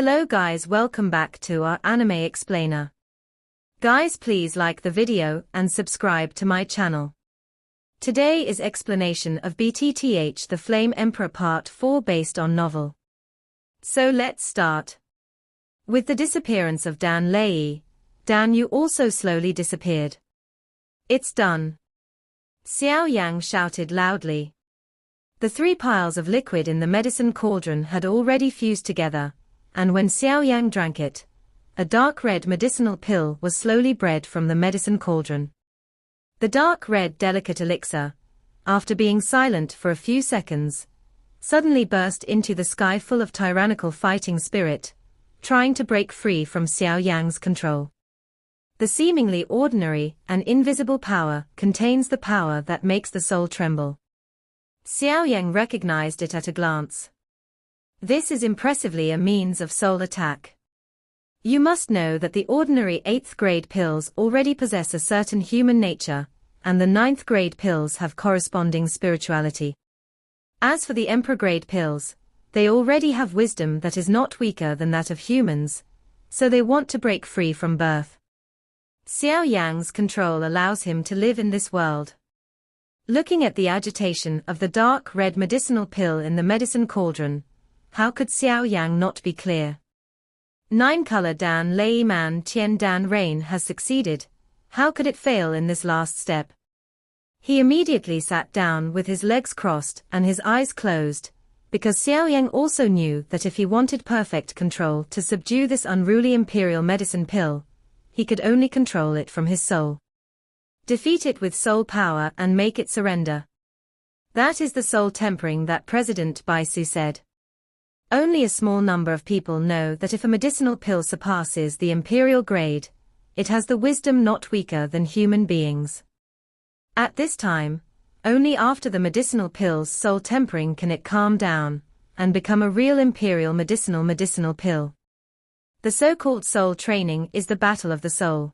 Hello guys, welcome back to our anime explainer. Guys, please like the video and subscribe to my channel. Today is explanation of BTTH The Flame Emperor Part 4 based on novel. So let's start. With the disappearance of Dan Lei, Dan Yu also slowly disappeared. It's done. Xiao Yan shouted loudly. The 3 piles of liquid in the medicine cauldron had already fused together, and when Xiao Yan drank it, a dark red medicinal pill was slowly bred from the medicine cauldron. The dark red delicate elixir, after being silent for a few seconds, suddenly burst into the sky full of tyrannical fighting spirit, trying to break free from Xiao Yan's control. The seemingly ordinary and invisible power contains the power that makes the soul tremble. Xiao Yan recognized it at a glance. This is impressively a means of soul attack. You must know that the ordinary 8th grade pills already possess a certain human nature, and the 9th grade pills have corresponding spirituality. As for the Emperor grade pills, they already have wisdom that is not weaker than that of humans, so they want to break free from birth. Xiao Yan's control allows him to live in this world. Looking at the agitation of the dark red medicinal pill in the medicine cauldron, how could Xiao Yan not be clear? 9-color Dan Lei Man Tian Dan Rain has succeeded. How could it fail in this last step? He immediately sat down with his legs crossed and his eyes closed, because Xiao Yan also knew that if he wanted perfect control to subdue this unruly imperial medicine pill, he could only control it from his soul. Defeat it with soul power and make it surrender. That is the soul tempering that President Baisu said. Only a small number of people know that if a medicinal pill surpasses the imperial grade, it has the wisdom not weaker than human beings. At this time, only after the medicinal pill's soul tempering can it calm down and become a real imperial medicinal pill. The so-called soul training is the battle of the soul.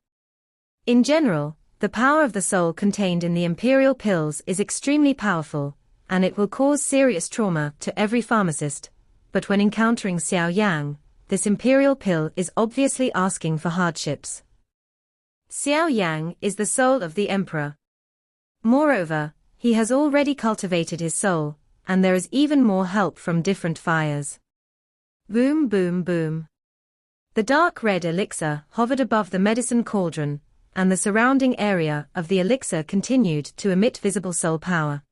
In general, the power of the soul contained in the imperial pills is extremely powerful, and it will cause serious trauma to every pharmacist, but when encountering Xiao Yan, this imperial pill is obviously asking for hardships. Xiao Yan is the soul of the emperor. Moreover, he has already cultivated his soul, and there is even more help from different fires. Boom boom boom. The dark red elixir hovered above the medicine cauldron, and the surrounding area of the elixir continued to emit visible soul power.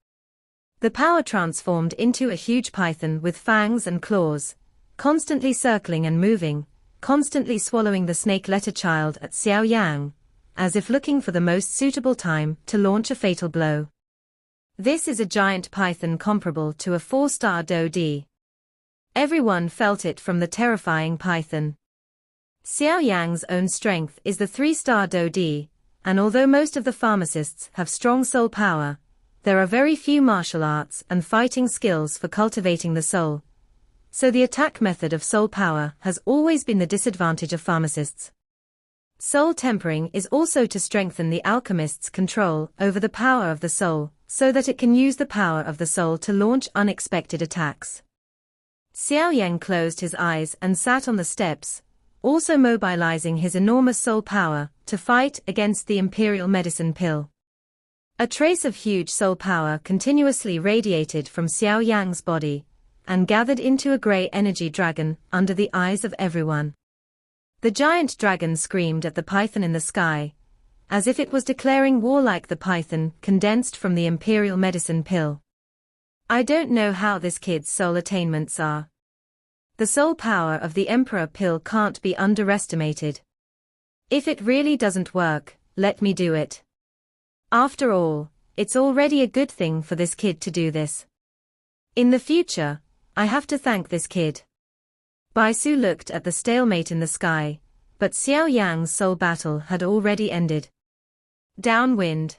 The power transformed into a huge python with fangs and claws, constantly circling and moving, constantly swallowing the snake-letter child at Xiao Yan, as if looking for the most suitable time to launch a fatal blow. This is a giant python comparable to a 4-star Do-D. Everyone felt it from the terrifying python. Xiao Yan's own strength is the 3-star Do-D, and although most of the pharmacists have strong soul power, there are very few martial arts and fighting skills for cultivating the soul. So the attack method of soul power has always been the disadvantage of pharmacists. Soul tempering is also to strengthen the alchemist's control over the power of the soul, so that it can use the power of the soul to launch unexpected attacks. Xiao Yan closed his eyes and sat on the steps, also mobilizing his enormous soul power to fight against the imperial medicine pill. A trace of huge soul power continuously radiated from Xiao Yan's body, and gathered into a grey energy dragon under the eyes of everyone. The giant dragon screamed at the python in the sky, as if it was declaring war like the python condensed from the imperial medicine pill. I don't know how this kid's soul attainments are. The soul power of the emperor pill can't be underestimated. If it really doesn't work, let me do it. After all, it's already a good thing for this kid to do this. In the future, I have to thank this kid. Baisu looked at the stalemate in the sky, but Xiao Yan's soul battle had already ended. Downwind.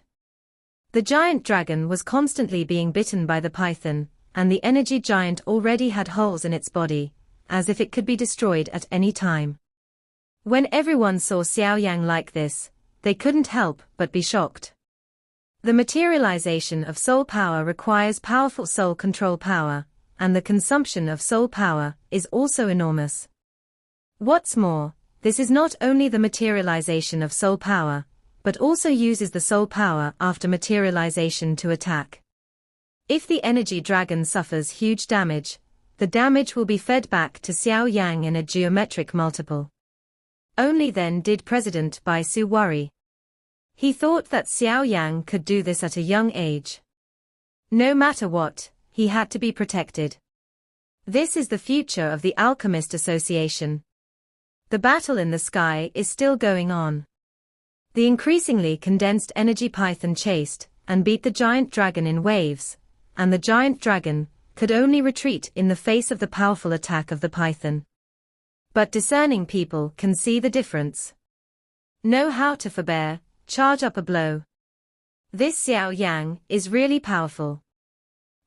The giant dragon was constantly being bitten by the python, and the energy giant already had holes in its body, as if it could be destroyed at any time. When everyone saw Xiao Yan like this, they couldn't help but be shocked. The materialization of soul power requires powerful soul control power, and the consumption of soul power is also enormous. What's more, this is not only the materialization of soul power, but also uses the soul power after materialization to attack. If the energy dragon suffers huge damage, the damage will be fed back to Xiao Yang in a geometric multiple. Only then did President Bai Su worry. He thought that Xiao Yang could do this at a young age. No matter what, he had to be protected. This is the future of the Alchemist Association. The battle in the sky is still going on. The increasingly condensed energy python chased and beat the giant dragon in waves, and the giant dragon could only retreat in the face of the powerful attack of the python. But discerning people can see the difference. Know how to forbear, charge up a blow. This Xiao Yang is really powerful.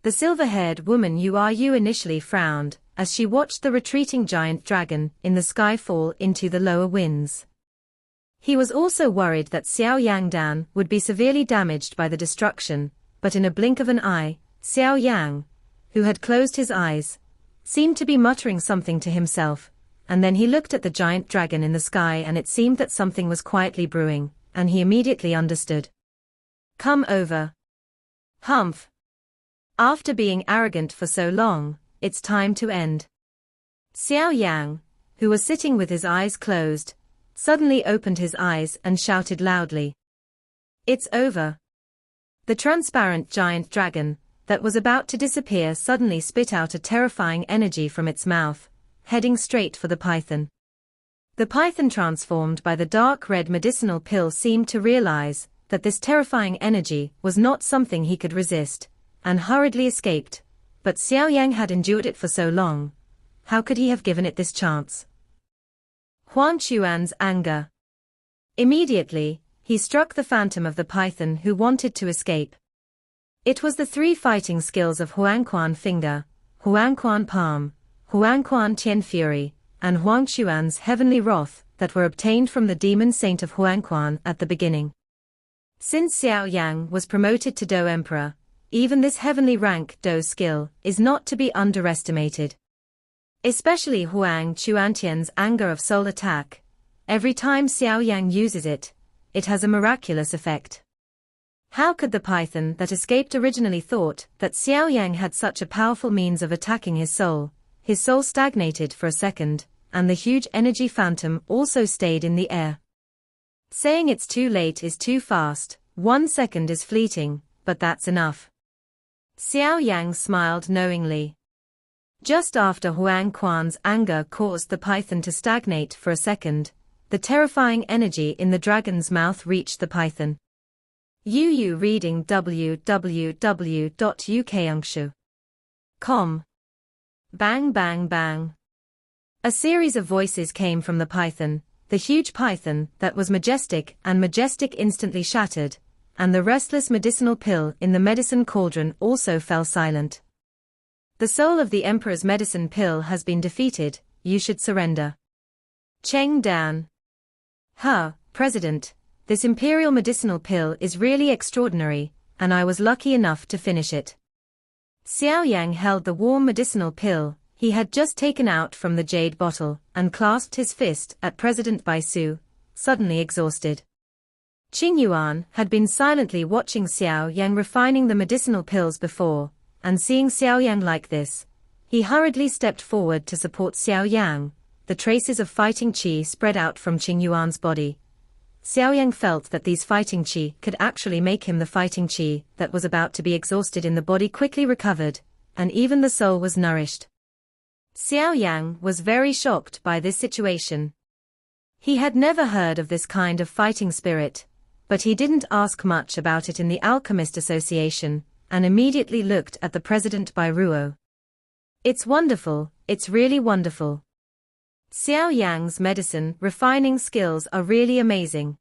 The silver-haired woman Yueru initially frowned as she watched the retreating giant dragon in the sky fall into the lower winds. He was also worried that Xiao Yang Dan would be severely damaged by the destruction, but in a blink of an eye, Xiao Yang, who had closed his eyes, seemed to be muttering something to himself, and then he looked at the giant dragon in the sky and it seemed that something was quietly brewing, and he immediately understood. Come over. Humph. After being arrogant for so long, it's time to end. Xiao Yang, who was sitting with his eyes closed, suddenly opened his eyes and shouted loudly. It's over. The transparent giant dragon, that was about to disappear suddenly spit out a terrifying energy from its mouth, heading straight for the python. The python transformed by the dark red medicinal pill seemed to realize that this terrifying energy was not something he could resist, and hurriedly escaped, but Xiao Yang had endured it for so long. How could he have given it this chance? Huang Quan's anger. Immediately, he struck the phantom of the python who wanted to escape. It was the three fighting skills of Huang Quan Finger, Huang Quan Palm, Huang Quan Tian Fury, and Huang Quan's Heavenly Wrath that were obtained from the demon saint of Huang Quan at the beginning. Since Xiao Yang was promoted to Do Emperor, even this heavenly rank Do skill is not to be underestimated. Especially Huang Quantian's anger of soul attack. Every time Xiao Yang uses it, it has a miraculous effect. How could the python that escaped originally thought that Xiao Yang had such a powerful means of attacking his soul? His soul stagnated for a second, and the huge energy phantom also stayed in the air. Saying it's too late is too fast, 1 second is fleeting, but that's enough. Xiao Yang smiled knowingly. Just after Huang Quan's anger caused the python to stagnate for a second, the terrifying energy in the dragon's mouth reached the python. Yueru reading www.ukangshu.com. Bang bang bang. A series of voices came from the python, the huge python that was majestic instantly shattered, and the restless medicinal pill in the medicine cauldron also fell silent. The soul of the emperor's medicine pill has been defeated, you should surrender. Cheng Dan. President, this imperial medicinal pill is really extraordinary, and I was lucky enough to finish it. Xiao Yang held the warm medicinal pill he had just taken out from the jade bottle and clasped his fist at President Bai Su, suddenly exhausted. Qing Yuan had been silently watching Xiao Yang refining the medicinal pills before, and seeing Xiao Yang like this, he hurriedly stepped forward to support Xiao Yang. The traces of fighting qi spread out from Qing Yuan's body. Xiao Yang felt that these fighting qi could actually make him the fighting qi that was about to be exhausted in the body quickly recovered, and even the soul was nourished. Xiao Yang was very shocked by this situation. He had never heard of this kind of fighting spirit, but he didn't ask much about it in the Alchemist Association, and immediately looked at the president Bai Ruo. It's wonderful, it's really wonderful. Xiao Yang's medicine refining skills are really amazing.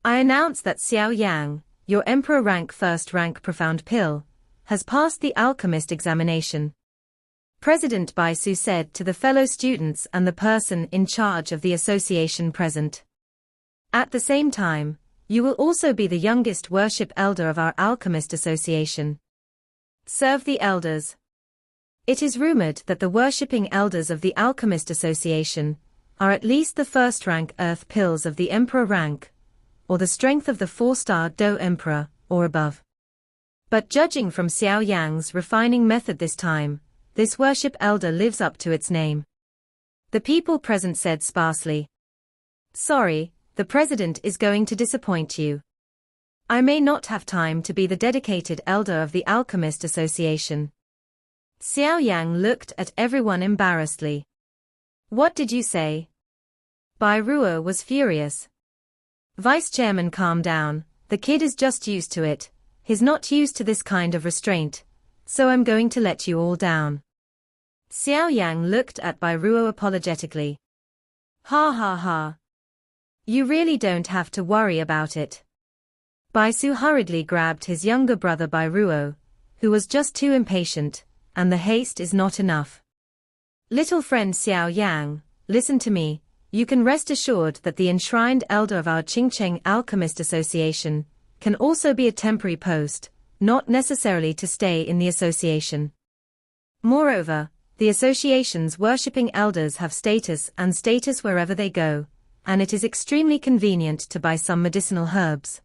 I announce that Xiao Yang, your Emperor rank first rank profound pill, has passed the alchemist examination. President Bai Su said to the fellow students and the person in charge of the association present. At the same time, you will also be the youngest worship elder of our Alchemist Association. Serve the elders. It is rumored that the worshipping elders of the Alchemist Association are at least the first-rank earth pills of the emperor rank, or the strength of the 4-star Do Emperor, or above. But judging from Xiao Yan's refining method this time, this worship elder lives up to its name. The people present said sparsely. Sorry, the president is going to disappoint you. I may not have time to be the dedicated elder of the Alchemist Association. Xiao Yan looked at everyone embarrassedly. What did you say? Bai Ruo was furious. Vice Chairman, calm down, the kid is just used to it, he's not used to this kind of restraint, so I'm going to let you all down. Xiao Yang looked at Bai Ruo apologetically. Ha ha ha. You really don't have to worry about it. Bai Su hurriedly grabbed his younger brother Bai Ruo, who was just too impatient, and the haste is not enough. Little friend Xiao Yang, listen to me, you can rest assured that the enshrined elder of our Qingcheng Alchemist Association can also be a temporary post, not necessarily to stay in the association. Moreover, the association's worshipping elders have status wherever they go, and it is extremely convenient to buy some medicinal herbs.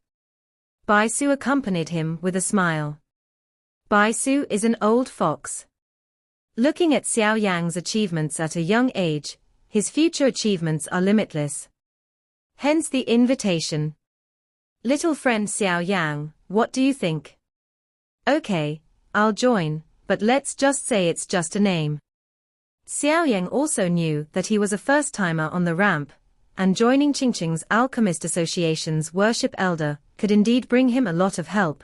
Bai Su accompanied him with a smile. Bai Su is an old fox. Looking at Xiao Yang's achievements at a young age, his future achievements are limitless. Hence the invitation. Little friend Xiao Yang, what do you think? Okay, I'll join, but let's just say it's just a name. Xiao Yang also knew that he was a first-timer on the ramp, and joining Qingcheng's Alchemist Association's worship elder could indeed bring him a lot of help.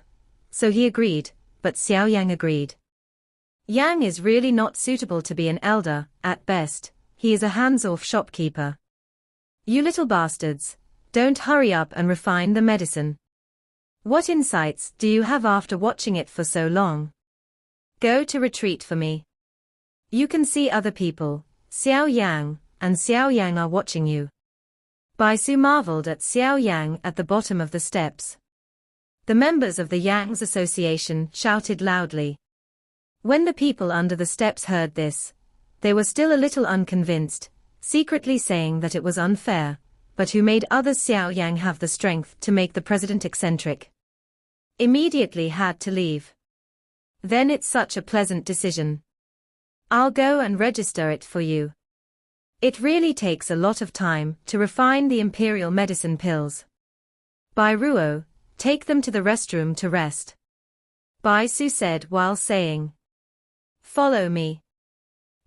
So he agreed, but Xiao Yang agreed. Yang is really not suitable to be an elder, at best, he is a hands-off shopkeeper. You little bastards, don't hurry up and refine the medicine. What insights do you have after watching it for so long? Go to retreat for me. You can see other people, Xiao Yang and Xiao Yang are watching you. Bai Su marveled at Xiao Yang at the bottom of the steps. The members of the Yang's association shouted loudly. When the people under the steps heard this, they were still a little unconvinced, secretly saying that it was unfair, but who made others Xiao Yang have the strength to make the president eccentric? Immediately had to leave. Then it's such a pleasant decision. I'll go and register it for you. It really takes a lot of time to refine the imperial medicine pills. Bai Ruo, take them to the restroom to rest. Bai Su said while saying, follow me.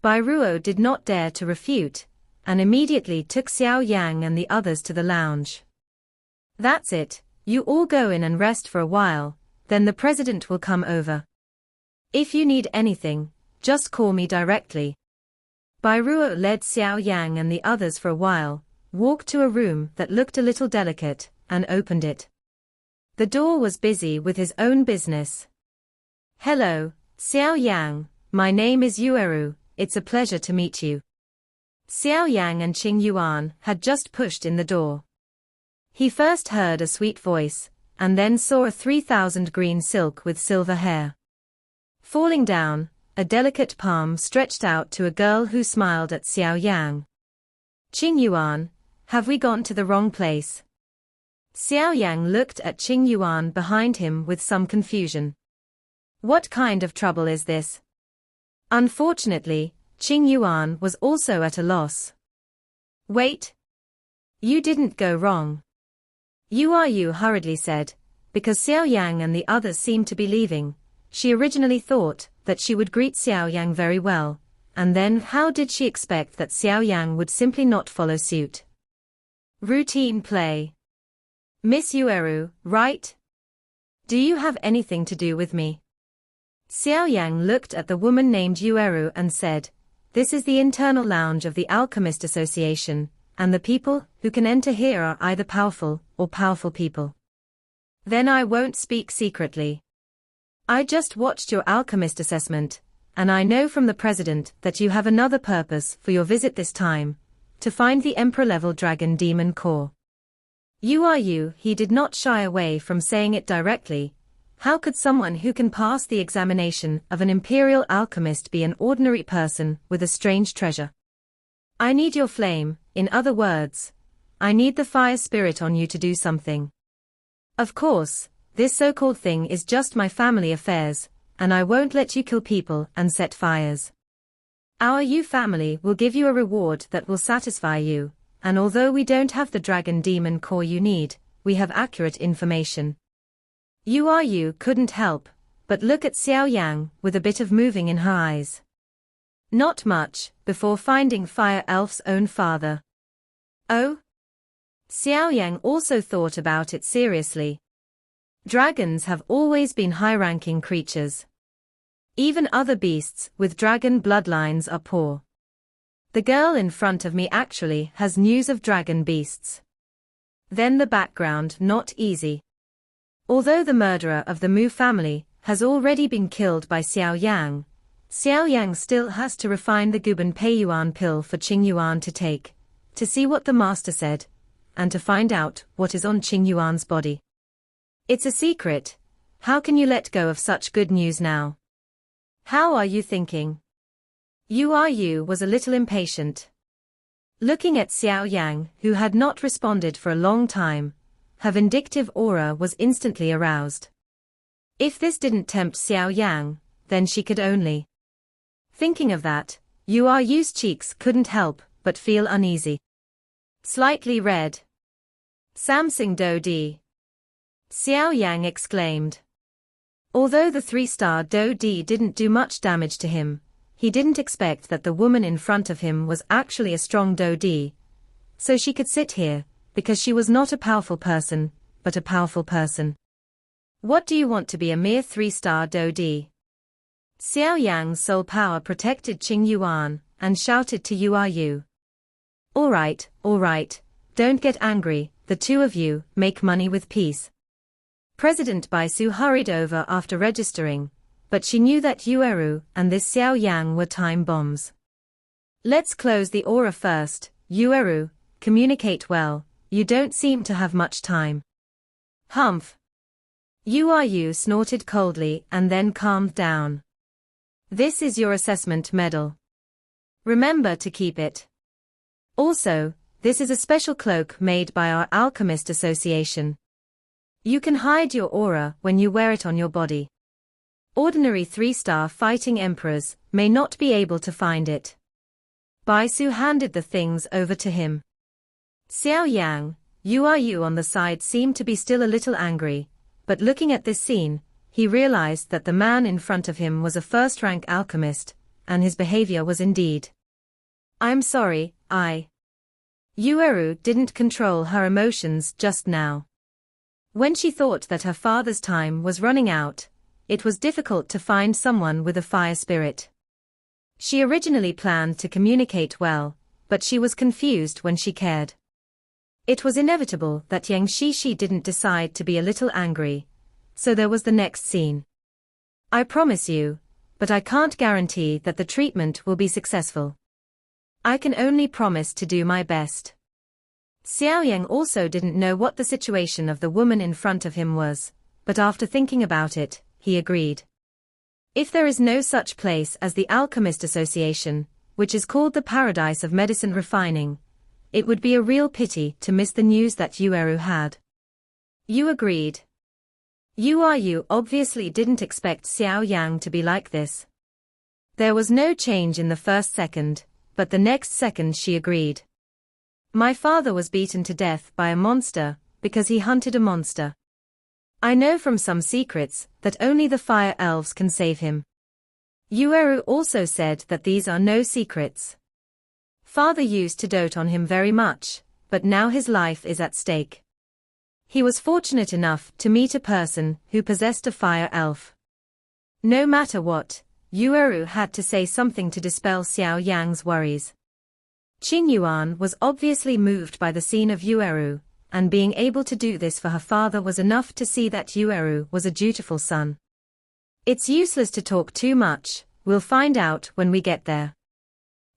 Bai Ruo did not dare to refute, and immediately took Xiao Yang and the others to the lounge. That's it, you all go in and rest for a while, then the president will come over. If you need anything, just call me directly. Bai Ruo led Xiao Yang and the others for a while, walked to a room that looked a little delicate, and opened it. The door was busy with his own business. Hello, Xiao Yang, my name is Yueru, it's a pleasure to meet you. Xiao Yang and Qing Yuan had just pushed in the door. He first heard a sweet voice, and then saw a 3,000 green silk with silver hair. Falling down, a delicate palm stretched out to a girl who smiled at Xiao Yang. Qing Yuan, have we gone to the wrong place? Xiao Yang looked at Qing Yuan behind him with some confusion. What kind of trouble is this? Unfortunately, Qing Yuan was also at a loss. Wait. You didn't go wrong. You hurriedly said, because Xiao Yang and the others seemed to be leaving. She originally thought that she would greet Xiao Yang very well, and then how did she expect that Xiao Yang would simply not follow suit? Routine play. Miss Yueru, right? Do you have anything to do with me? Xiao Yang looked at the woman named Yueru and said, this is the internal lounge of the Alchemist Association, and the people who can enter here are either powerful or powerful people. Then I won't speak secretly. I just watched your alchemist assessment, and I know from the president that you have another purpose for your visit this time, to find the Emperor-level dragon demon core. He did not shy away from saying it directly. How could someone who can pass the examination of an imperial alchemist be an ordinary person with a strange treasure? I need your flame, in other words, I need the fire spirit on you to do something. Of course, this so-called thing is just my family affairs, and I won't let you kill people and set fires. Our Yu family will give you a reward that will satisfy you, and although we don't have the dragon demon core you need, we have accurate information. Yueru couldn't help but look at Xiao Yan with a bit of moving in her eyes. Not much, before finding Fire Elf's own father. Oh? Xiao Yan also thought about it seriously. Dragons have always been high-ranking creatures. Even other beasts with dragon bloodlines are poor. The girl in front of me actually has news of dragon beasts. Then the background not easy. Although the murderer of the Mu family has already been killed by Xiao Yang still has to refine the Guban Peiyuan pill for Qing Yuan to take, to see what the master said, and to find out what is on Qing Yuan's body. It's a secret. How can you let go of such good news now? How are you thinking? Yueru was a little impatient. Looking at Xiao Yang, who had not responded for a long time, her vindictive aura was instantly aroused. If this didn't tempt Xiao Yang, then she could only. Thinking of that, Yueru's cheeks couldn't help but feel uneasy. Slightly red. Samsung Do Di. Xiao Yang exclaimed. Although the 3-star Do Di didn't do much damage to him, he didn't expect that the woman in front of him was actually a strong Do Di. So she could sit here, because she was not a powerful person, but a powerful person. What do you want to be a mere 3-star Do Di? Xiao Yang's soul power protected Qing Yuan, and shouted to Yueru. All right, don't get angry, the two of you make money with peace. President Baisu hurried over after registering, but she knew that Yueru and this Xiao Yang were time bombs. Let's close the aura first, Yueru, communicate well, you don't seem to have much time. Humph. Yueru snorted coldly and then calmed down. This is your assessment medal. Remember to keep it. Also, this is a special cloak made by our Alchemist Association. You can hide your aura when you wear it on your body. Ordinary 3-star fighting emperors may not be able to find it. Baisu handed the things over to him. Xiao Yang, Yueru on the side seemed to be still a little angry, but looking at this scene, he realized that the man in front of him was a first-rank alchemist, and his behavior was indeed. I'm sorry, Yueru didn't control her emotions just now. When she thought that her father's time was running out, it was difficult to find someone with a fire spirit. She originally planned to communicate well, but she was confused when she cared. It was inevitable that Yang Shishi didn't decide to be a little angry, so there was the next scene. I promise you, but I can't guarantee that the treatment will be successful. I can only promise to do my best. Xiao Yang also didn't know what the situation of the woman in front of him was, but after thinking about it, he agreed. If there is no such place as the Alchemist Association, which is called the Paradise of Medicine Refining, it would be a real pity to miss the news that Yueru had. You agreed. Yueru obviously didn't expect Xiao Yang to be like this. There was no change in the first second, but the next second she agreed. My father was beaten to death by a monster, because he hunted a monster. I know from some secrets that only the fire elves can save him. Yueru also said that these are no secrets. Father used to dote on him very much, but now his life is at stake. He was fortunate enough to meet a person who possessed a fire elf. No matter what, Yueru had to say something to dispel Xiao Yang's worries. Qing Yuan was obviously moved by the scene of Yueru, and being able to do this for her father was enough to see that Yueru was a dutiful son. It's useless to talk too much, we'll find out when we get there.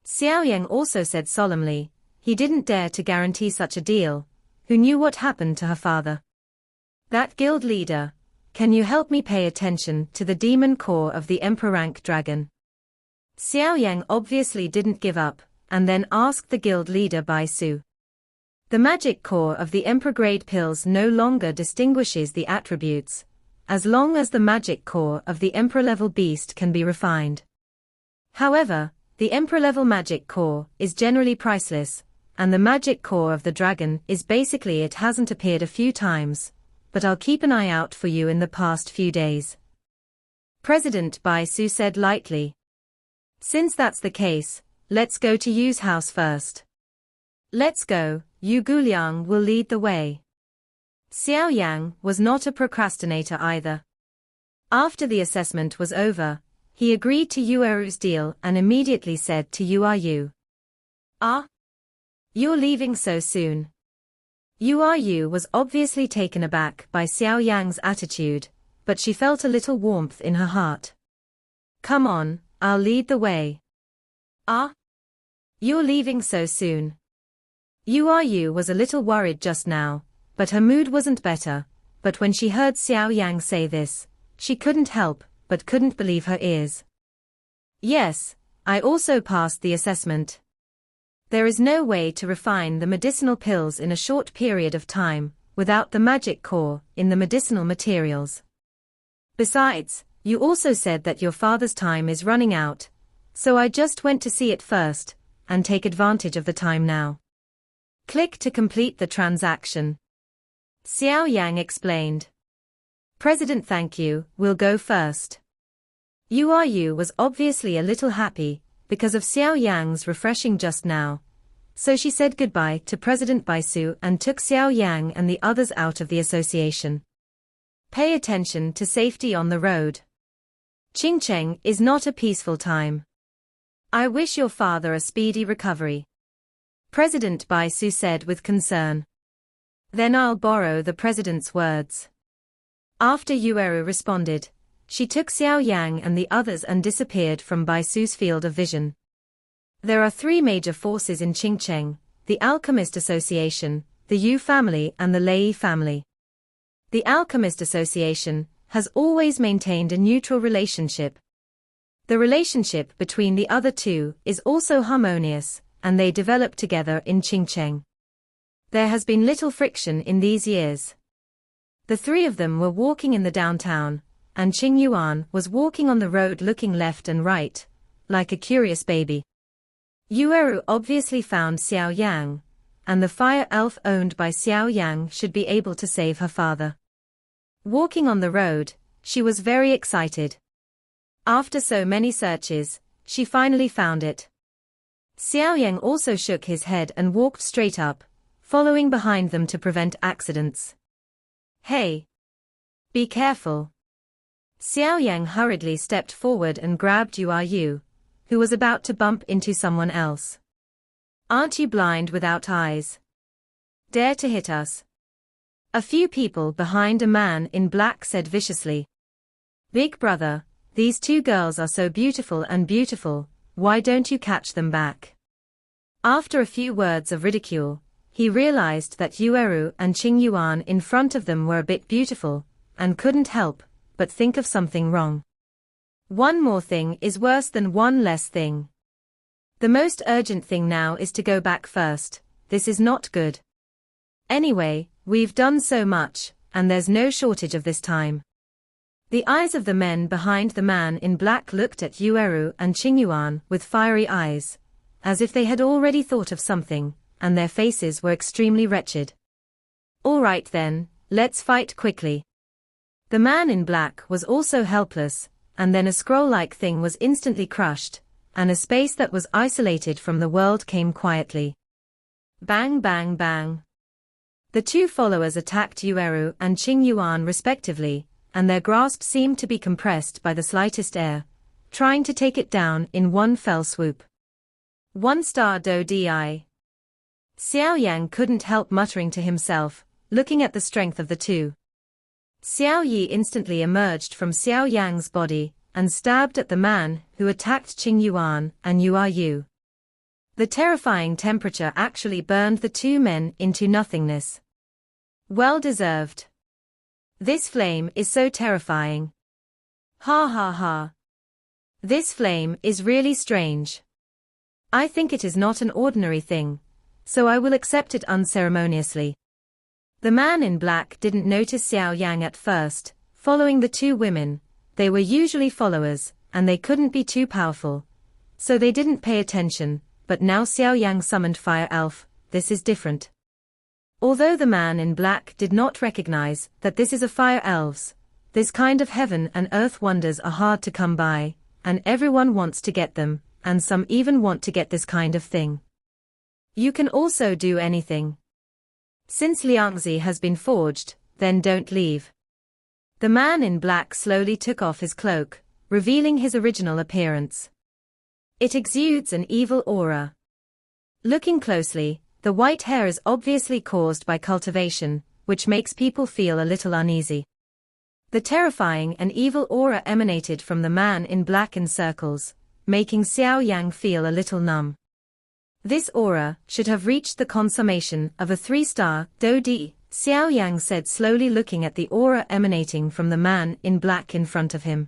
Xiao Yang also said solemnly, he didn't dare to guarantee such a deal, who knew what happened to her father. That guild leader, can you help me pay attention to the demon core of the emperor rank dragon? Xiao Yang obviously didn't give up, and then asked the guild leader Bai Su. The magic core of the Emperor-grade pills no longer distinguishes the attributes, as long as the magic core of the Emperor-level beast can be refined. However, the Emperor-level magic core is generally priceless, and the magic core of the dragon is basically it hasn't appeared a few times, but I'll keep an eye out for you in the past few days. President Bai Su said lightly. Since that's the case, let's go to Yu's house first. Let's go, Yu Guliang will lead the way. Xiao Yang was not a procrastinator either. After the assessment was over, he agreed to Yueru's deal and immediately said to Yueru. Ah? You're leaving so soon? Yueru was obviously taken aback by Xiao Yang's attitude, but she felt a little warmth in her heart. Come on, I'll lead the way. Ah? You're leaving so soon? Yueru was a little worried just now, but her mood wasn't better, but when she heard Xiao Yang say this, she couldn't help but couldn't believe her ears. Yes, I also passed the assessment. There is no way to refine the medicinal pills in a short period of time, without the magic core in the medicinal materials. Besides, you also said that your father's time is running out, so I just went to see it first, and take advantage of the time now. Click to complete the transaction. Xiao Yang explained. President, thank you, we'll go first. Yueru was obviously a little happy, because of Xiao Yang's refreshing just now, so she said goodbye to President Bai Su and took Xiao Yang and the others out of the association. Pay attention to safety on the road. Qingcheng is not a peaceful time. I wish your father a speedy recovery. President Bai Su said with concern. Then I'll borrow the president's words. After Yueru responded, she took Xiao Yang and the others and disappeared from Bai Su's field of vision. There are three major forces in Qingcheng: the Alchemist Association, the Yu family and the Lei family. The Alchemist Association has always maintained a neutral relationship. The relationship between the other two is also harmonious, and they develop together in Qingcheng. There has been little friction in these years. The three of them were walking in the downtown, and Qing Yuan was walking on the road looking left and right, like a curious baby. Yueru obviously found Xiao Yang, and the fire elf owned by Xiao Yang should be able to save her father. Walking on the road, she was very excited. After so many searches, she finally found it. Xiao Yang also shook his head and walked straight up, following behind them to prevent accidents. Hey! Be careful! Xiao Yang hurriedly stepped forward and grabbed Yueru, who was about to bump into someone else. Aren't you blind without eyes? Dare to hit us? A few people behind a man in black said viciously. Big brother, these two girls are so beautiful, why don't you catch them back? After a few words of ridicule, he realized that Yueru and Qing Yuan in front of them were a bit beautiful, and couldn't help but think of something wrong. One more thing is worse than one less thing. The most urgent thing now is to go back first. This is not good. Anyway, we've done so much, and there's no shortage of this time. The eyes of the men behind the man in black looked at Yueru and Qing Yuan with fiery eyes, as if they had already thought of something, and their faces were extremely wretched. All right then, let's fight quickly. The man in black was also helpless, and then a scroll-like thing was instantly crushed, and a space that was isolated from the world came quietly. Bang bang bang. The two followers attacked Yueru and Qing Yuan respectively, and their grasp seemed to be compressed by the slightest air, trying to take it down in one fell swoop. 1-star do di. Xiao Yang couldn't help muttering to himself, looking at the strength of the two. Xiao Yi instantly emerged from Xiao Yang's body, and stabbed at the man who attacked Qing Yuan and Yueru. The terrifying temperature actually burned the two men into nothingness. Well deserved. This flame is so terrifying. Ha ha ha. This flame is really strange. I think it is not an ordinary thing, so I will accept it unceremoniously. The man in black didn't notice Xiao Yang at first, following the two women. They were usually followers, and they couldn't be too powerful, so they didn't pay attention, but now Xiao Yang summoned Fire Elf. This is different. Although the man in black did not recognize that this is a fire elves, this kind of heaven and earth wonders are hard to come by, and everyone wants to get them, and some even want to get this kind of thing. You can also do anything. Since Liangzi has been forged, then don't leave. The man in black slowly took off his cloak, revealing his original appearance. It exudes an evil aura. Looking closely, the white hair is obviously caused by cultivation, which makes people feel a little uneasy. The terrifying and evil aura emanated from the man in black in circles, making Xiao Yang feel a little numb. This aura should have reached the consummation of a 3-star Dodi, Xiao Yang said, slowly looking at the aura emanating from the man in black in front of him.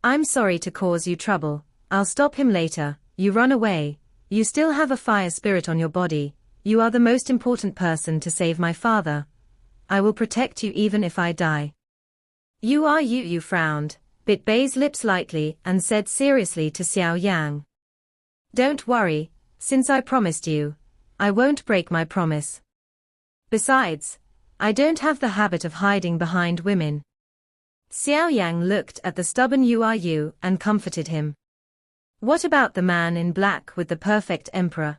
I'm sorry to cause you trouble, I'll stop him later. You run away, you still have a fire spirit on your body, you are the most important person to save my father. I will protect you even if I die. You frowned, bit Bei's lips lightly and said seriously to Xiao Yang. Don't worry, since I promised you, I won't break my promise. Besides, I don't have the habit of hiding behind women. Xiao Yang looked at the stubborn Yueru and comforted him. What about the man in black with the perfect emperor?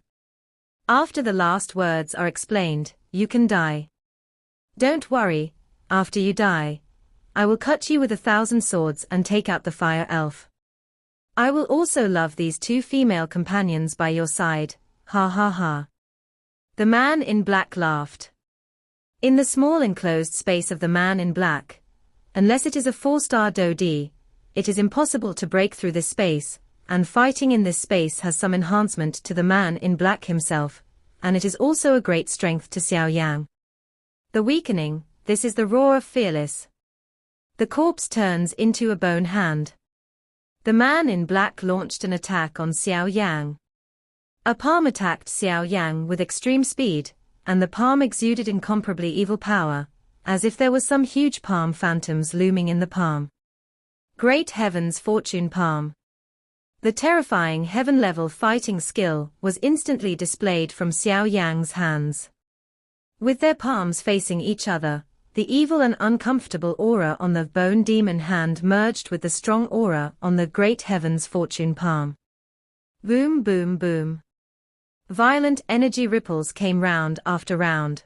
After the last words are explained, you can die. Don't worry, after you die, I will cut you with 1,000 swords and take out the fire elf. I will also love these two female companions by your side, ha ha ha. The man in black laughed. In the small enclosed space of the man in black, unless it is a 4-star Dodi, it is impossible to break through this space, and fighting in this space has some enhancement to the man in black himself, and it is also a great strength to Xiao Yang. The weakening, this is the roar of fearless. The corpse turns into a bone hand. The man in black launched an attack on Xiao Yang. A palm attacked Xiao Yang with extreme speed, and the palm exuded incomparably evil power, as if there was some huge palm phantoms looming in the palm. Great heavens, fortune palm. The terrifying heaven-level fighting skill was instantly displayed from Xiao Yang's hands. With their palms facing each other, the evil and uncomfortable aura on the bone demon hand merged with the strong aura on the great heavens fortune palm. Boom boom boom. Violent energy ripples came round after round.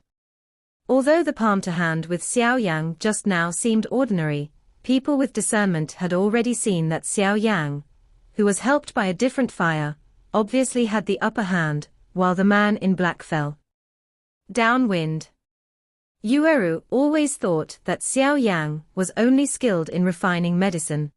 Although the palm to hand with Xiao Yang just now seemed ordinary, people with discernment had already seen that Xiao Yang, who was helped by a different fire, obviously had the upper hand, while the man in black fell downwind. Yueru always thought that Xiao Yang was only skilled in refining medicine.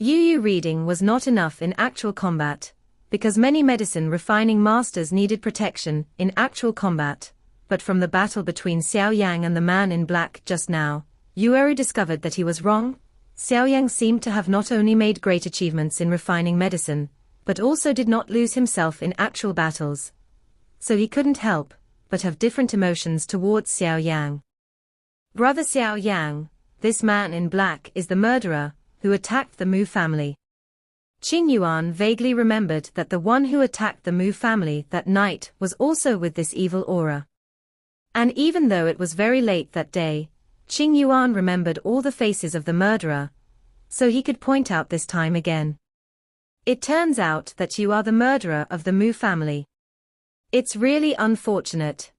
Yuyu reading was not enough in actual combat, because many medicine refining masters needed protection in actual combat, but from the battle between Xiao Yang and the man in black just now, Yueru discovered that he was wrong. Xiao Yang seemed to have not only made great achievements in refining medicine, but also did not lose himself in actual battles. So he couldn't help but have different emotions towards Xiao Yang. Brother Xiao Yang, this man in black is the murderer who attacked the Mu family. Qing Yuan vaguely remembered that the one who attacked the Mu family that night was also with this evil aura. And even though it was very late that day, Qing Yuan remembered all the faces of the murderer, so he could point out this time again. It turns out that you are the murderer of the Mu family. It's really unfortunate.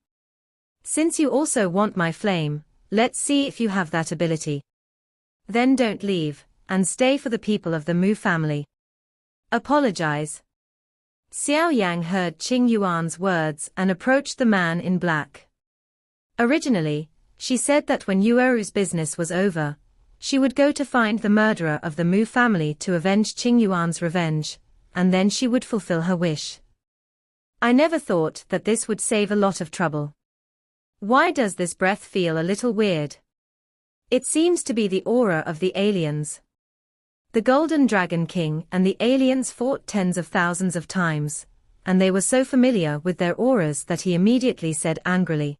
Since you also want my flame, let's see if you have that ability. Then don't leave, and stay for the people of the Mu family. Apologize. Xiao Yang heard Qing Yuan's words and approached the man in black. Originally, she said that when Yueru's business was over, she would go to find the murderer of the Mu family to avenge Qing Yuan's revenge, and then she would fulfill her wish. I never thought that this would save a lot of trouble. Why does this breath feel a little weird? It seems to be the aura of the aliens. The Golden Dragon King and the aliens fought tens of thousands of times, and they were so familiar with their auras that he immediately said angrily,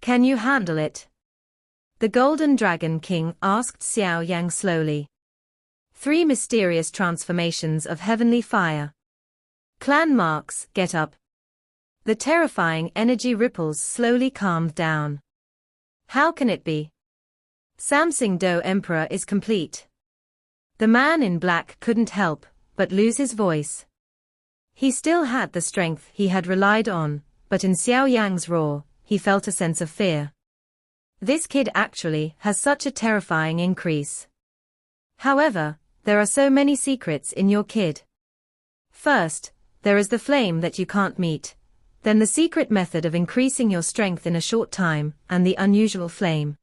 "Can you handle it?" The Golden Dragon King asked Xiao Yang slowly. 3 mysterious transformations of heavenly fire. Clan marks, get up. The terrifying energy ripples slowly calmed down. How can it be? Samsung Do Emperor is complete. The man in black couldn't help but lose his voice. He still had the strength he had relied on, but in Xiao Yang's roar, he felt a sense of fear. This kid actually has such a terrifying increase. However, there are so many secrets in your kid. First, there is the flame that you can't meet, then the secret method of increasing your strength in a short time, and the unusual flame.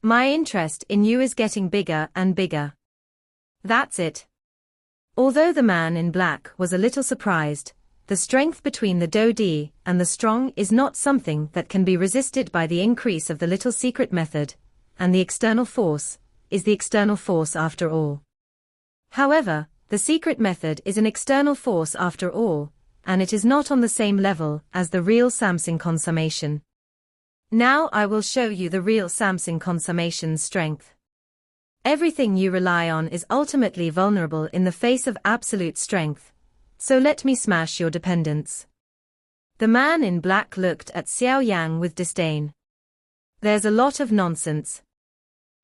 My interest in you is getting bigger and bigger. That's it. Although the man in black was a little surprised, the strength between the Do-di and the strong is not something that can be resisted by the increase of the little secret method, and the external force is the external force after all. However, the secret method is an external force after all, and it is not on the same level as the real Samsung consummation. Now I will show you the real Samsung consummation's strength. Everything you rely on is ultimately vulnerable in the face of absolute strength, so let me smash your dependence. The man in black looked at Xiao Yang with disdain. There's a lot of nonsense.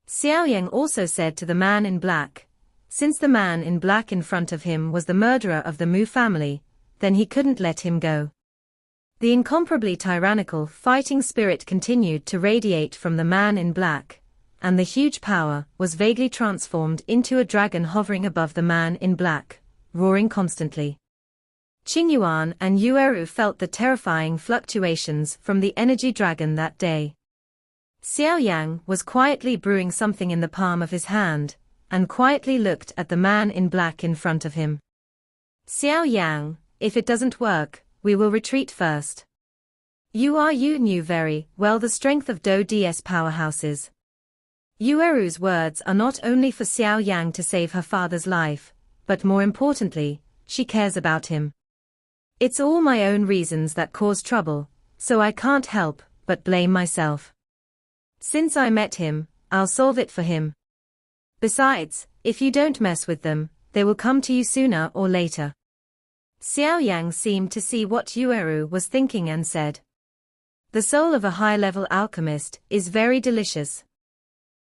Xiao Yang also said to the man in black, since the man in black in front of him was the murderer of the Mu family, then he couldn't let him go. The incomparably tyrannical fighting spirit continued to radiate from the man in black, and the huge power was vaguely transformed into a dragon hovering above the man in black, roaring constantly. Qingyuan and Yueru felt the terrifying fluctuations from the energy dragon that day. Xiao Yang was quietly brewing something in the palm of his hand, and quietly looked at the man in black in front of him. Xiao Yang, if it doesn't work, we will retreat first. You knew very well the strength of Do-DS powerhouses. Yueru's words are not only for Xiao Yang to save her father's life, but more importantly, she cares about him. It's all my own reasons that cause trouble, so I can't help but blame myself. Since I met him, I'll solve it for him. Besides, if you don't mess with them, they will come to you sooner or later. Xiao Yang seemed to see what Yueru was thinking and said, "The soul of a high-level alchemist is very delicious.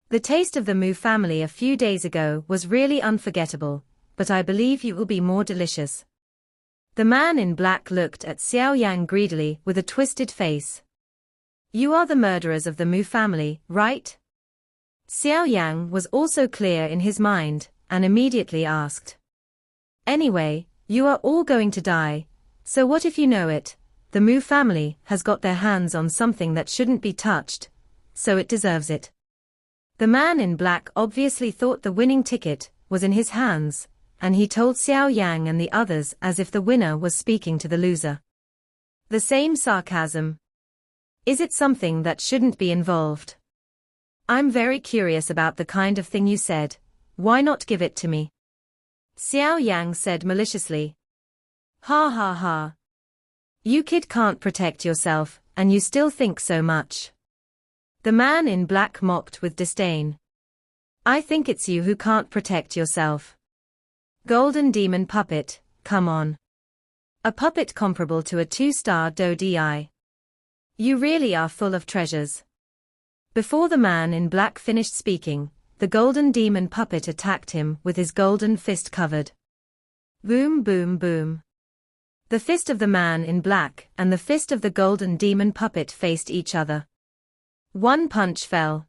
The taste of the Mu family a few days ago was really unforgettable, but I believe you will be more delicious." The man in black looked at Xiao Yang greedily with a twisted face. "You are the murderers of the Mu family, right?" Xiao Yang was also clear in his mind, and immediately asked, "Anyway, you are all going to die, so what if you know it? The Mu family has got their hands on something that shouldn't be touched, so it deserves it." The man in black obviously thought the winning ticket was in his hands, and he told Xiao Yang and the others as if the winner was speaking to the loser. The same sarcasm. Is it something that shouldn't be involved? I'm very curious about the kind of thing you said. Why not give it to me? Xiao Yang said maliciously. Ha ha ha. You kid can't protect yourself, and you still think so much. The man in black mocked with disdain. I think it's you who can't protect yourself. Golden demon puppet, come on. A puppet comparable to a 2-star Do-di. You really are full of treasures. Before the man in black finished speaking, the golden demon puppet attacked him with his golden fist covered. Boom boom boom. The fist of the man in black and the fist of the golden demon puppet faced each other. One punch fell.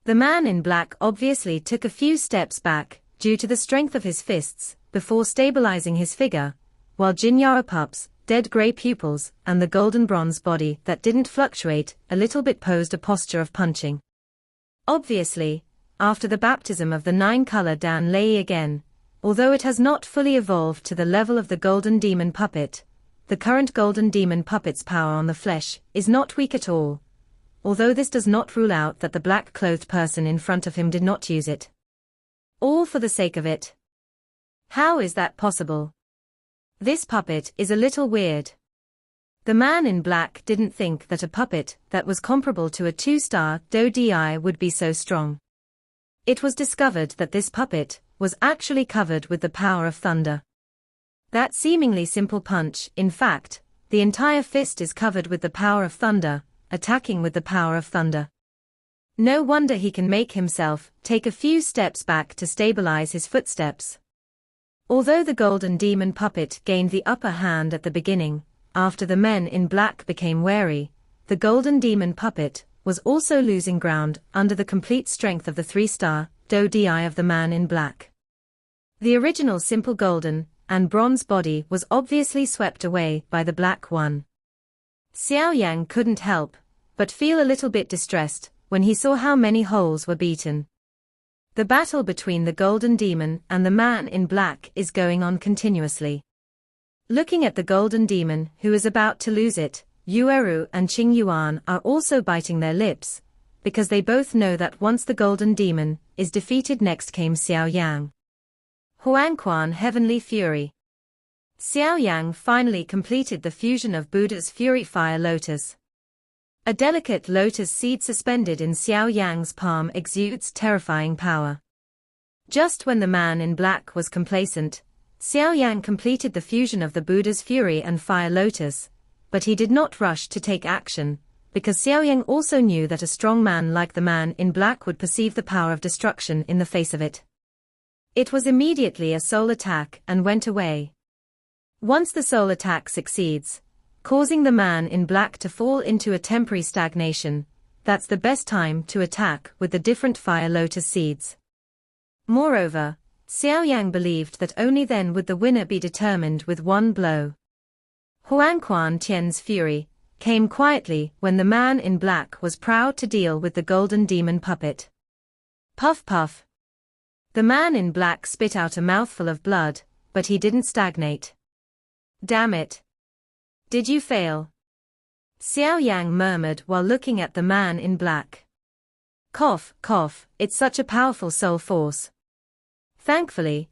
The man in black obviously took a few steps back, due to the strength of his fists, before stabilizing his figure, while Jinyaru Pup's dead grey pupils and the golden bronze body that didn't fluctuate a little bit posed a posture of punching. Obviously, after the baptism of the 9-color Dan Lei again, although it has not fully evolved to the level of the golden demon puppet, the current golden demon puppet's power on the flesh is not weak at all. Although this does not rule out that the black-clothed person in front of him did not use it. All for the sake of it. How is that possible? This puppet is a little weird. The man in black didn't think that a puppet that was comparable to a 2-star DI would be so strong. It was discovered that this puppet was actually covered with the power of thunder. That seemingly simple punch, in fact, the entire fist is covered with the power of thunder, attacking with the power of thunder. No wonder he can make himself take a few steps back to stabilize his footsteps. Although the golden demon puppet gained the upper hand at the beginning, after the men in black became wary, the golden demon puppet was also losing ground under the complete strength of the 3-star DI of the man in black. The original simple golden and bronze body was obviously swept away by the black one. Xiao Yan couldn't help but feel a little bit distressed when he saw how many holes were beaten. The battle between the golden demon and the man in black is going on continuously. Looking at the golden demon who is about to lose it, Yueru and Qing Yuan are also biting their lips, because they both know that once the golden demon is defeated, next came Xiao Yang. Huangquan Heavenly Fury. Xiao Yang finally completed the fusion of Buddha's Fury Fire Lotus. A delicate lotus seed suspended in Xiao Yang's palm exudes terrifying power. Just when the man in black was complacent, Xiao Yang completed the fusion of the Buddha's Fury and Fire Lotus, but he did not rush to take action, because Xiao Yang also knew that a strong man like the man in black would perceive the power of destruction in the face of it. It was immediately a soul attack and went away. Once the soul attack succeeds, causing the man in black to fall into a temporary stagnation, that's the best time to attack with the different fire lotus seeds. Moreover, Xiao Yang believed that only then would the winner be determined with one blow. Huangquan Tian's fury came quietly when the man in black was proud to deal with the golden demon puppet. Puff puff. The man in black spit out a mouthful of blood, but he didn't stagnate. Damn it. Did you fail? Xiao Yang murmured while looking at the man in black. Cough, cough, it's such a powerful soul force. Thankfully,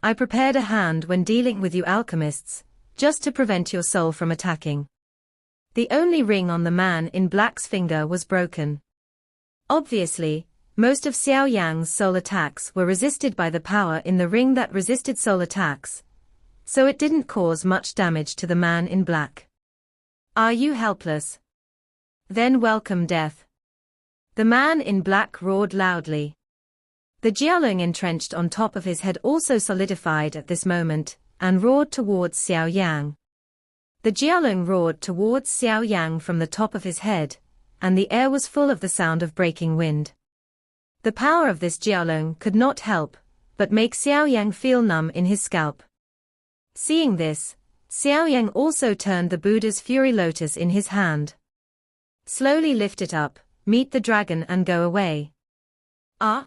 I prepared a hand when dealing with you alchemists, just to prevent your soul from attacking. The only ring on the man in black's finger was broken. Obviously, most of Xiao Yang's soul attacks were resisted by the power in the ring that resisted soul attacks, so it didn't cause much damage to the man in black. Are you helpless? Then welcome death. The man in black roared loudly. The Jialong entrenched on top of his head also solidified at this moment, and roared towards Xiao Yang. The Jialong roared towards Xiao Yang from the top of his head, and the air was full of the sound of breaking wind. The power of this Jialong could not help but make Xiao Yang feel numb in his scalp. Seeing this, Xiao Yang also turned the Buddha's Fury Lotus in his hand. Slowly lift it up, meet the dragon and go away. Ah!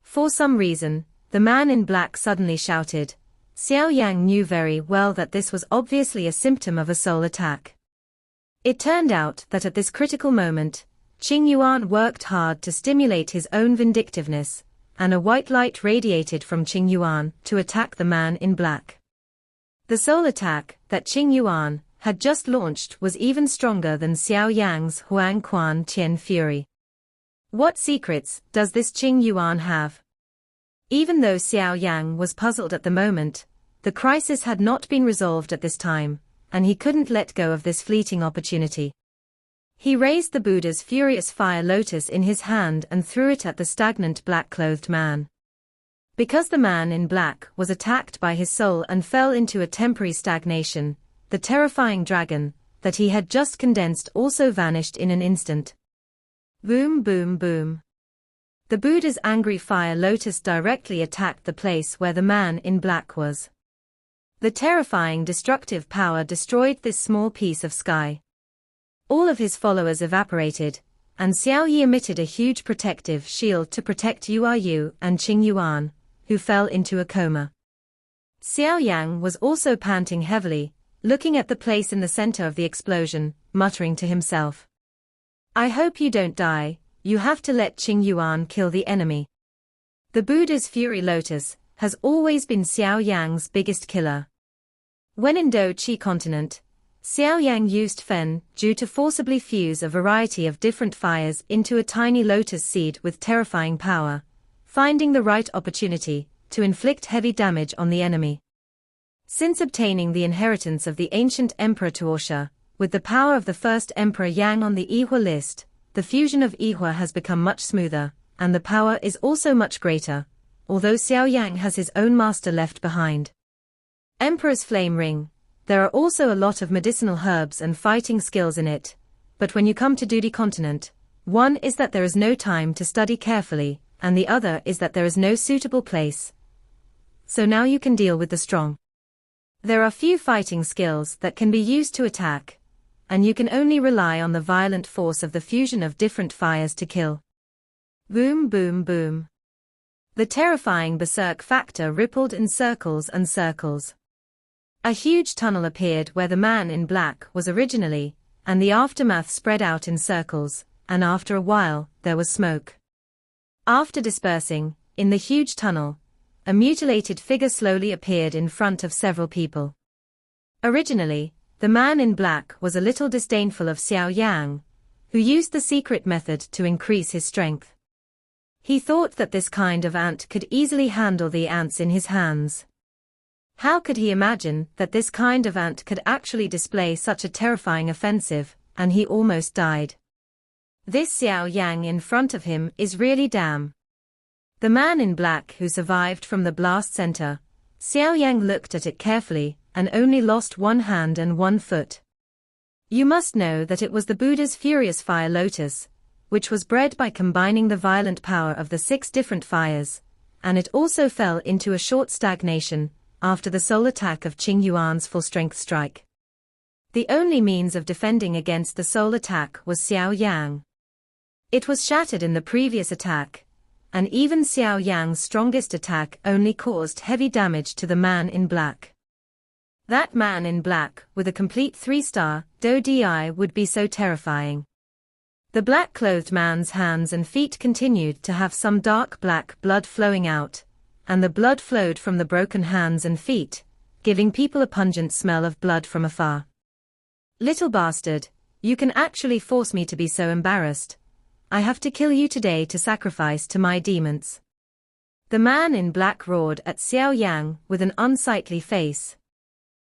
For some reason, the man in black suddenly shouted. Xiao Yang knew very well that this was obviously a symptom of a soul attack. It turned out that at this critical moment, Qing Yuan worked hard to stimulate his own vindictiveness, and a white light radiated from Qing Yuan to attack the man in black. The soul attack that Qing Yuan had just launched was even stronger than Xiao Yang's Huangquan Tian Fury. What secrets does this Qing Yuan have? Even though Xiao Yang was puzzled at the moment, the crisis had not been resolved at this time, and he couldn't let go of this fleeting opportunity. He raised the Buddha's furious fire lotus in his hand and threw it at the stagnant black-clothed man. Because the man in black was attacked by his soul and fell into a temporary stagnation, the terrifying dragon that he had just condensed also vanished in an instant. Boom boom boom. The Buddha's angry fire lotus directly attacked the place where the man in black was. The terrifying destructive power destroyed this small piece of sky. All of his followers evaporated, and Xiao Yi emitted a huge protective shield to protect Yueru and Qing Yuan, who fell into a coma. Xiao Yang was also panting heavily, looking at the place in the center of the explosion, muttering to himself. I hope you don't die, you have to let Qing Yuan kill the enemy. The Buddha's Fury Lotus has always been Xiao Yang's biggest killer. When in Do-Chi continent, Xiao Yan used Fen Ju to forcibly fuse a variety of different fires into a tiny lotus seed with terrifying power, finding the right opportunity to inflict heavy damage on the enemy. Since obtaining the inheritance of the ancient Emperor Tuoxia, with the power of the first Emperor Yang on the Yihua list, the fusion of Yihua has become much smoother, and the power is also much greater, although Xiao Yang has his own master left behind. Emperor's Flame Ring. There are also a lot of medicinal herbs and fighting skills in it, but when you come to Duty Continent, one is that there is no time to study carefully, and the other is that there is no suitable place. So now you can deal with the strong. There are few fighting skills that can be used to attack, and you can only rely on the violent force of the fusion of different fires to kill. Boom boom boom. The terrifying berserk factor rippled in circles and circles. A huge tunnel appeared where the man in black was originally, and the aftermath spread out in circles, and after a while, there was smoke. After dispersing, in the huge tunnel, a mutilated figure slowly appeared in front of several people. Originally, the man in black was a little disdainful of Xiao Yang, who used the secret method to increase his strength. He thought that this kind of ant could easily handle the ants in his hands. How could he imagine that this kind of ant could actually display such a terrifying offensive, and he almost died. This Xiao Yang in front of him is really damn. The man in black who survived from the blast center, Xiao Yang looked at it carefully, and only lost one hand and one foot. You must know that it was the Buddha's furious fire lotus, which was bred by combining the violent power of the 6 different fires, and it also fell into a short stagnation after the soul attack of Qing Yuan's full-strength strike. The only means of defending against the soul attack was Xiao Yang. It was shattered in the previous attack, and even Xiao Yang's strongest attack only caused heavy damage to the man in black. That man in black with a complete 3-star Do-Di would be so terrifying. The black-clothed man's hands and feet continued to have some dark black blood flowing out, and the blood flowed from the broken hands and feet, giving people a pungent smell of blood from afar. Little bastard, you can actually force me to be so embarrassed. I have to kill you today to sacrifice to my demons. The man in black roared at Xiao Yang with an unsightly face.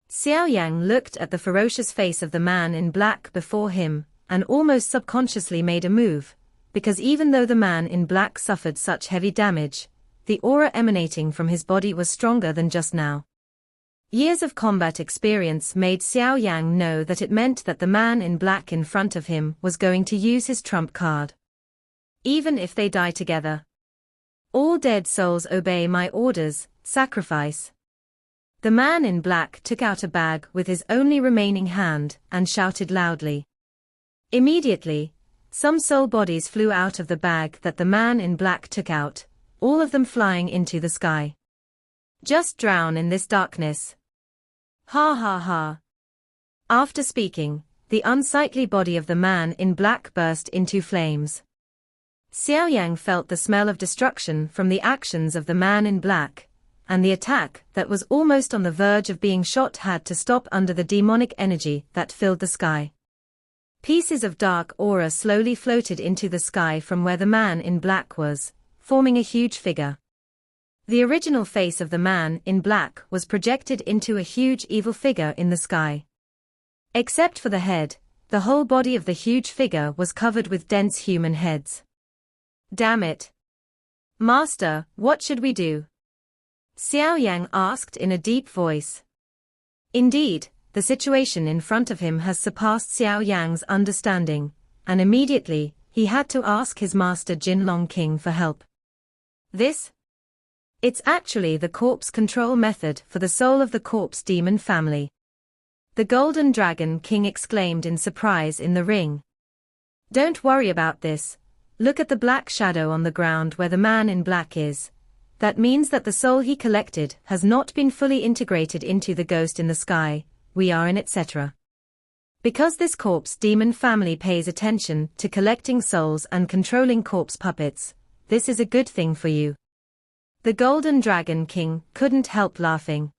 Xiao Yang looked at the ferocious face of the man in black before him, and almost subconsciously made a move, because even though the man in black suffered such heavy damage, the aura emanating from his body was stronger than just now. Years of combat experience made Xiao Yang know that it meant that the man in black in front of him was going to use his trump card. Even if they die together. All dead souls obey my orders, sacrifice. The man in black took out a bag with his only remaining hand and shouted loudly. Immediately, some soul bodies flew out of the bag that the man in black took out, all of them flying into the sky. Just drown in this darkness. Ha ha ha. After speaking, the unsightly body of the man in black burst into flames. Xiao Yang felt the smell of destruction from the actions of the man in black, and the attack that was almost on the verge of being shot had to stop under the demonic energy that filled the sky. Pieces of dark aura slowly floated into the sky from where the man in black was, forming a huge figure. The original face of the man in black was projected into a huge evil figure in the sky. Except for the head, the whole body of the huge figure was covered with dense human heads. Damn it. Master, what should we do? Xiao Yang asked in a deep voice. Indeed, the situation in front of him has surpassed Xiao Yang's understanding, and immediately, he had to ask his master Jinlong King for help. This? It's actually the corpse control method for the soul of the corpse demon family. The Golden Dragon King exclaimed in surprise in the ring. Don't worry about this. Look at the black shadow on the ground where the man in black is. That means that the soul he collected has not been fully integrated into the ghost in the sky, we are in etc. Because this corpse demon family pays attention to collecting souls and controlling corpse puppets, this is a good thing for you. The Golden Dragon King couldn't help laughing.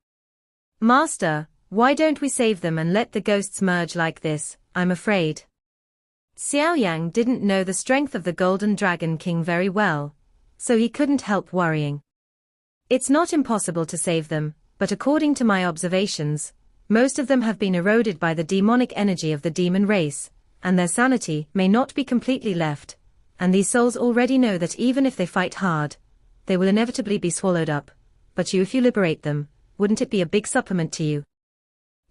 Master, Why don't we save them and let the ghosts merge like this? I'm afraid. Xiao Yan didn't know the strength of the Golden Dragon King very well, so he couldn't help worrying. It's not impossible to save them, but according to my observations, most of them have been eroded by the demonic energy of the demon race, and their sanity may not be completely left, and these souls already know that even if they fight hard, they will inevitably be swallowed up. But if you liberate them, wouldn't it be a big supplement to you?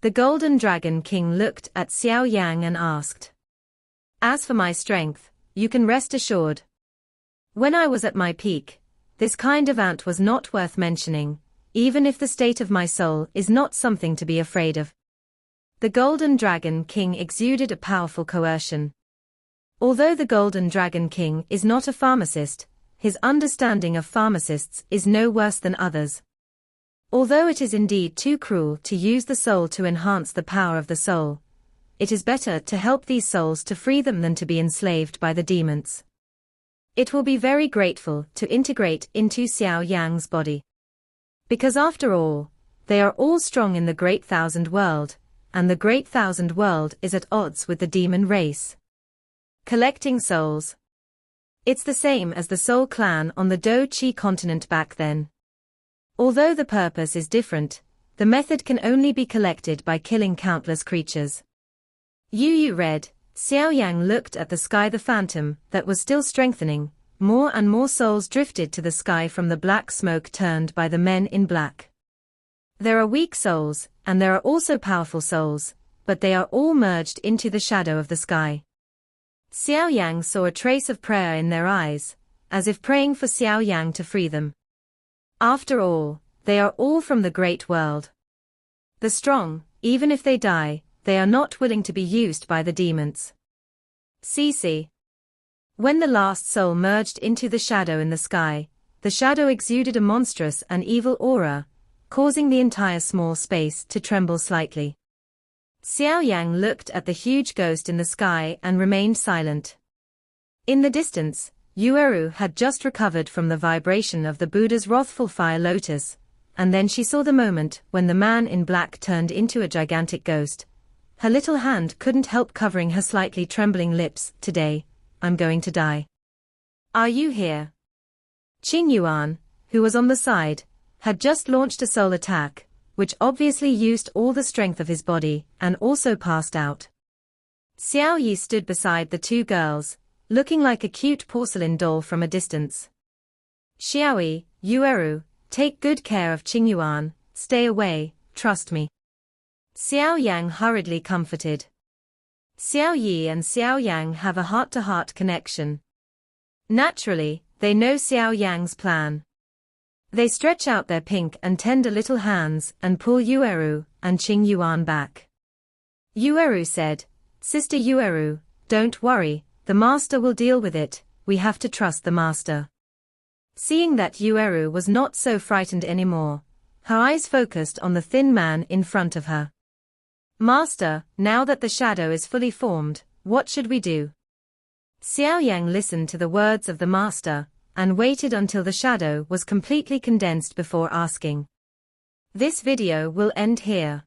The Golden Dragon King looked at Xiao Yan and asked. As for my strength, you can rest assured. When I was at my peak, this kind of ant was not worth mentioning, even if the state of my soul is not something to be afraid of. The Golden Dragon King exuded a powerful coercion. Although the Golden Dragon King is not a pharmacist, his understanding of pharmacists is no worse than others. Although it is indeed too cruel to use the soul to enhance the power of the soul, it is better to help these souls to free them than to be enslaved by the demons. It will be very grateful to integrate into Xiao Yang's body. Because after all, they are all strong in the Great Thousand World, and the Great Thousand World is at odds with the demon race. Collecting souls. It's the same as the Soul Clan on the Do Chi continent back then. Although the purpose is different, the method can only be collected by killing countless creatures. You read, Xiao Yang looked at the sky. The phantom that was still strengthening, more and more souls drifted to the sky from the black smoke turned by the men in black. There are weak souls, and there are also powerful souls, but they are all merged into the shadow of the sky. Xiao Yang saw a trace of prayer in their eyes, as if praying for Xiao Yang to free them. After all, they are all from the great world. The strong, even if they die, they are not willing to be used by the demons. CC. When the last soul merged into the shadow in the sky, the shadow exuded a monstrous and evil aura, causing the entire small space to tremble slightly. Xiao Yang looked at the huge ghost in the sky and remained silent. In the distance, Yueru had just recovered from the vibration of the Buddha's wrathful fire lotus, and then she saw the moment when the man in black turned into a gigantic ghost. Her little hand couldn't help covering her slightly trembling lips. Today, I'm going to die. Are you here? Qing Yuan, who was on the side, had just launched a soul attack, which obviously used all the strength of his body, and also passed out. Xiao Yi stood beside the two girls, looking like a cute porcelain doll from a distance. Xiaoyi, Yueru, take good care of Qing Yuan, stay away, trust me. Xiao Yang hurriedly comforted. Xiao Yi and Xiao Yang have a heart-to-heart connection. Naturally, they know Xiao Yang's plan. They stretch out their pink and tender little hands and pull Yueru and Qing Yuan back. Yueru said, Sister Yueru, don't worry, the master will deal with it, we have to trust the master. Seeing that Yueru was not so frightened anymore, her eyes focused on the thin man in front of her. Master, now that the shadow is fully formed, what should we do? Xiao Yang listened to the words of the master, and waited until the shadow was completely condensed before asking. This video will end here.